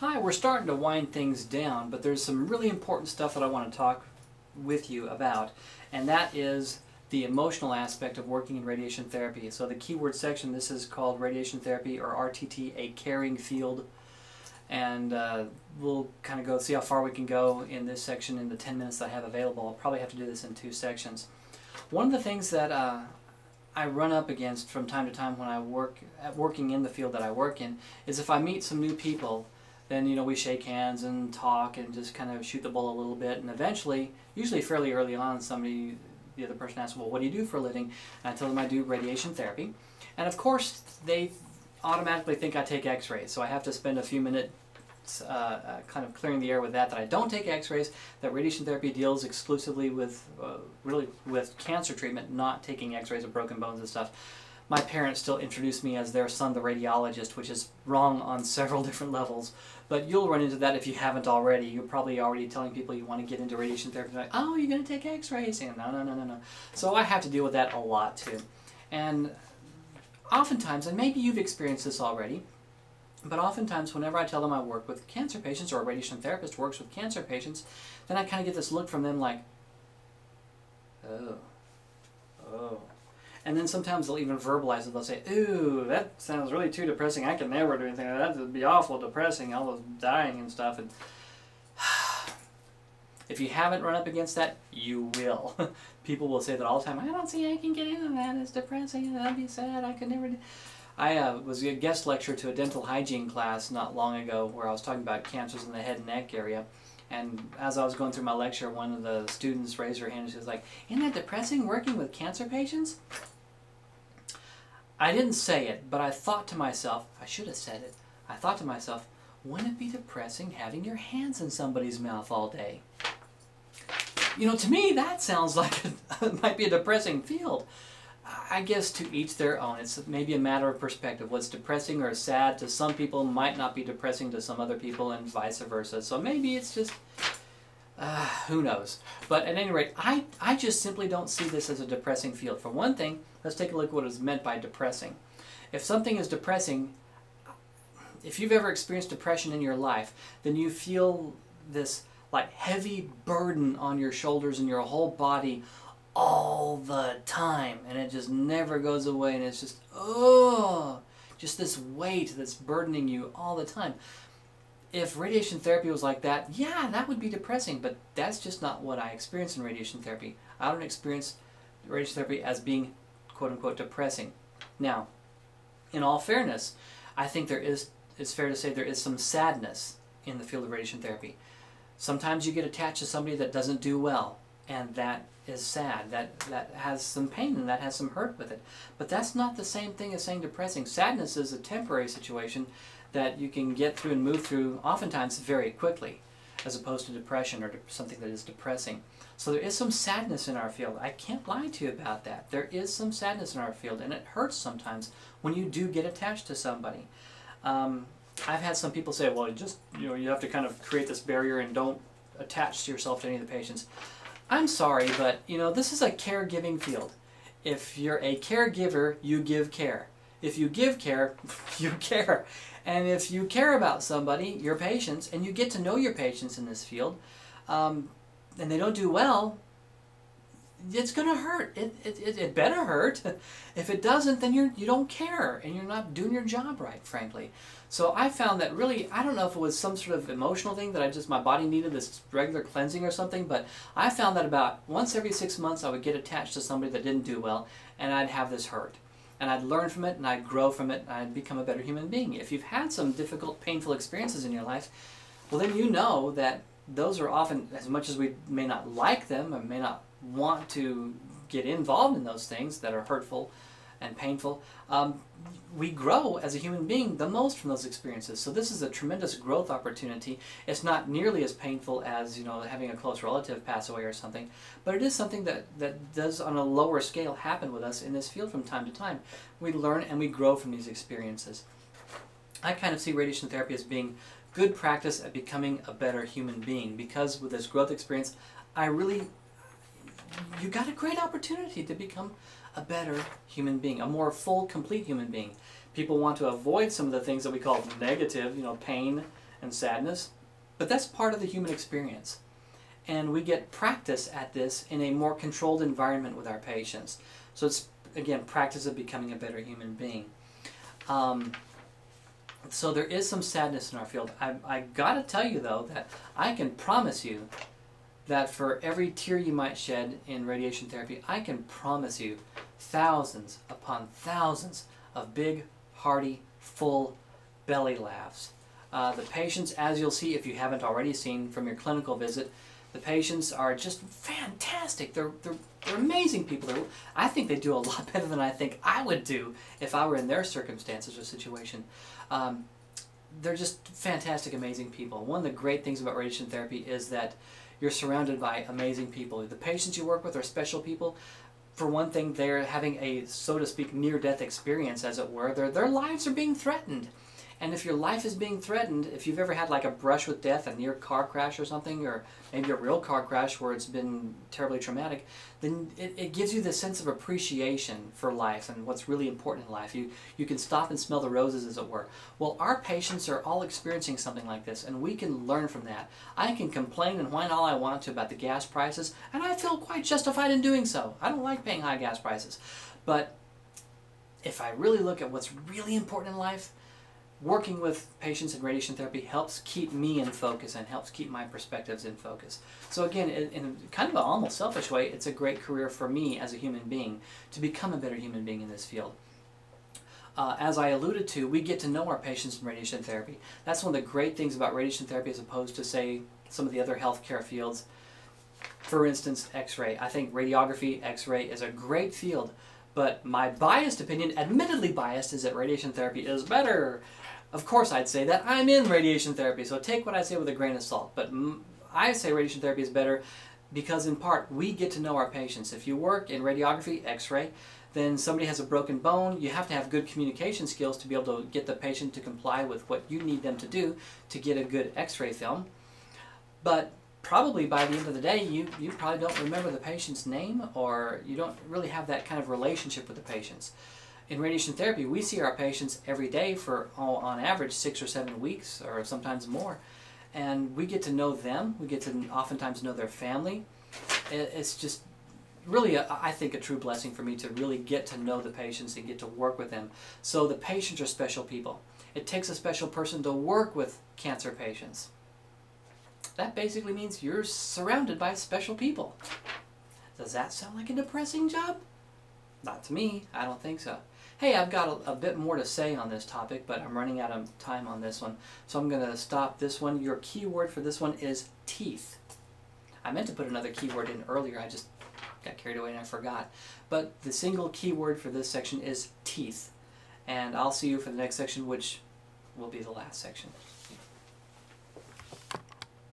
Hi, we're starting to wind things down, but there's some really important stuff that I want to talk with you about, and that is the emotional aspect of working in radiation therapy. So the keyword section, this is called Radiation Therapy, or RTT, a caring field, and we'll kind of go see how far we can go in this section in the 10 minutes that I have available. I'll probably have to do this in 2 sections. One of the things that I run up against from time to time when I working in the field that I work in is if I meet some new people, then we shake hands and talk and just kind of shoot the bull a little bit, and eventually, usually fairly early on, the other person asks, well, what do you do for a living? And I tell them I do radiation therapy, and of course they automatically think I take x-rays, so I have to spend a few minutes kind of clearing the air with that I don't take x-rays, that radiation therapy deals exclusively with really with cancer treatment, not taking x-rays of broken bones and stuff. My parents still introduce me as their son, the radiologist, which is wrong on several different levels. But you'll run into that if you haven't already. You're probably already telling people you want to get into radiation therapy. They're like, oh, you're going to take x-rays? And no. So I have to deal with that a lot too. And oftentimes, and maybe you've experienced this already, but oftentimes whenever I tell them I work with cancer patients, or a radiation therapist works with cancer patients, then I kind of get this look from them like, oh. And then sometimes they'll even verbalize it. They'll say, ooh, that sounds really too depressing. I can never do anything like that. It would be awful depressing, all those dying and stuff. And if you haven't run up against that, you will. People will say that all the time. I don't see how I can get into that. It's depressing. That'd be sad. I could never do. I was a guest lecturer to a dental hygiene class not long ago where I was talking about cancers in the head and neck area. And as I was going through my lecture, one of the students raised her hand and she was like, isn't that depressing working with cancer patients? I didn't say it, but I thought to myself, I should have said it. I thought to myself, wouldn't it be depressing having your hands in somebody's mouth all day? To me that sounds like it might be a depressing field. I guess to each their own. It's maybe a matter of perspective. What's depressing or sad to some people might not be depressing to some other people, and vice versa. So maybe it's just, who knows. But at any rate, I just simply don't see this as a depressing field. For one thing, let's take a look at what is meant by depressing. If something is depressing, if you've ever experienced depression in your life, then you feel this like heavy burden on your shoulders and your whole body all the time, and it just never goes away, and it's just just this weight that's burdening you all the time. If radiation therapy was like that, yeah, that would be depressing, but that's just not what I experience in radiation therapy. I don't experience radiation therapy as being quote-unquote depressing. Now, in all fairness, I think it's fair to say there is some sadness in the field of radiation therapy. Sometimes you get attached to somebody that doesn't do well, and that is sad. That has some pain and that has some hurt with it. But that's not the same thing as saying depressing. Sadness is a temporary situation that you can get through and move through oftentimes very quickly, as opposed to depression or something that is depressing. So there is some sadness in our field. I can't lie to you about that. There is some sadness in our field, and it hurts sometimes when you do get attached to somebody. I've had some people say, well, you have to kind of create this barrier and don't attach yourself to any of the patients. I'm sorry, but this is a caregiving field. If you're a caregiver, you give care. If you give care, you care. And if you care about somebody, your patients, and you get to know your patients in this field, and they don't do well, it's going to hurt. It better hurt. If it doesn't, then you don't care, and you're not doing your job right, frankly. So I found that really, I don't know if it was some sort of emotional thing that my body needed this regular cleansing or something, but I found that about once every 6 months I would get attached to somebody that didn't do well, and I'd have this hurt. And I'd learn from it, and I'd grow from it, and I'd become a better human being. If you've had some difficult, painful experiences in your life, well then you know that those are often, as much as we may not like them, or may not want to get involved in those things that are hurtful and painful, we grow as a human being the most from those experiences. So this is a tremendous growth opportunity. It's not nearly as painful as having a close relative pass away or something, but it is something that does on a lower scale happen with us in this field from time to time. We learn and we grow from these experiences. I kind of see radiation therapy as being good practice at becoming a better human being, because with this growth experience, you got a great opportunity to become a better human being, a more full, complete human being. People want to avoid some of the things that we call negative, pain and sadness, but that's part of the human experience. And we get practice at this in a more controlled environment with our patients. So it's, again, practice of becoming a better human being. So there is some sadness in our field. I gotta tell you though that I can promise you that for every tear you might shed in radiation therapy, I can promise you thousands upon thousands of big, hearty, full belly laughs. The patients, as you'll see if you haven't already seen from your clinical visit, the patients are just fantastic. They're amazing people. I think they do a lot better than I think I would do if I were in their circumstances or situation. They're just fantastic, amazing people. One of the great things about radiation therapy is that you're surrounded by amazing people. The patients you work with are special people. For one thing, they're having a, so to speak, near-death experience, as it were. Their lives are being threatened. And if your life is being threatened, if you've ever had like a brush with death, a near car crash or something, or maybe a real car crash where it's been terribly traumatic, then it gives you this sense of appreciation for life and what's really important in life. You can stop and smell the roses, as it were. Well, our patients are all experiencing something like this, and we can learn from that. I can complain and whine all I want to about the gas prices, and I feel quite justified in doing so. I don't like paying high gas prices. But if I really look at what's really important in life, working with patients in radiation therapy helps keep me in focus and helps keep my perspectives in focus. So again, in kind of an almost selfish way, it's a great career for me as a human being to become a better human being in this field. As I alluded to, we get to know our patients in radiation therapy. That's one of the great things about radiation therapy as opposed to, say, some of the other healthcare fields. For instance, X-ray. I think radiography, X-ray is a great field, but my biased opinion, admittedly biased, is that radiation therapy is better. Of course I'd say that. I'm in radiation therapy, so take what I say with a grain of salt. But I say radiation therapy is better because, in part, we get to know our patients. If you work in radiography, X-ray, then somebody has a broken bone, you have to have good communication skills to be able to get the patient to comply with what you need them to do to get a good X-ray film. But probably by the end of the day, you probably don't remember the patient's name, or you don't really have that kind of relationship with the patients. In radiation therapy, we see our patients every day for, on average, 6 or 7 weeks, or sometimes more. And we get to know them. We get to oftentimes know their family. It's just really, I think, a true blessing for me to really get to know the patients and get to work with them. So the patients are special people. It takes a special person to work with cancer patients. That basically means you're surrounded by special people. Does that sound like a depressing job? Not to me. I don't think so. Hey, I've got a bit more to say on this topic, but I'm running out of time on this one. So I'm going to stop this one. Your keyword for this one is teeth. I meant to put another keyword in earlier. I just got carried away and I forgot. But the single keyword for this section is teeth. And I'll see you for the next section, which will be the last section.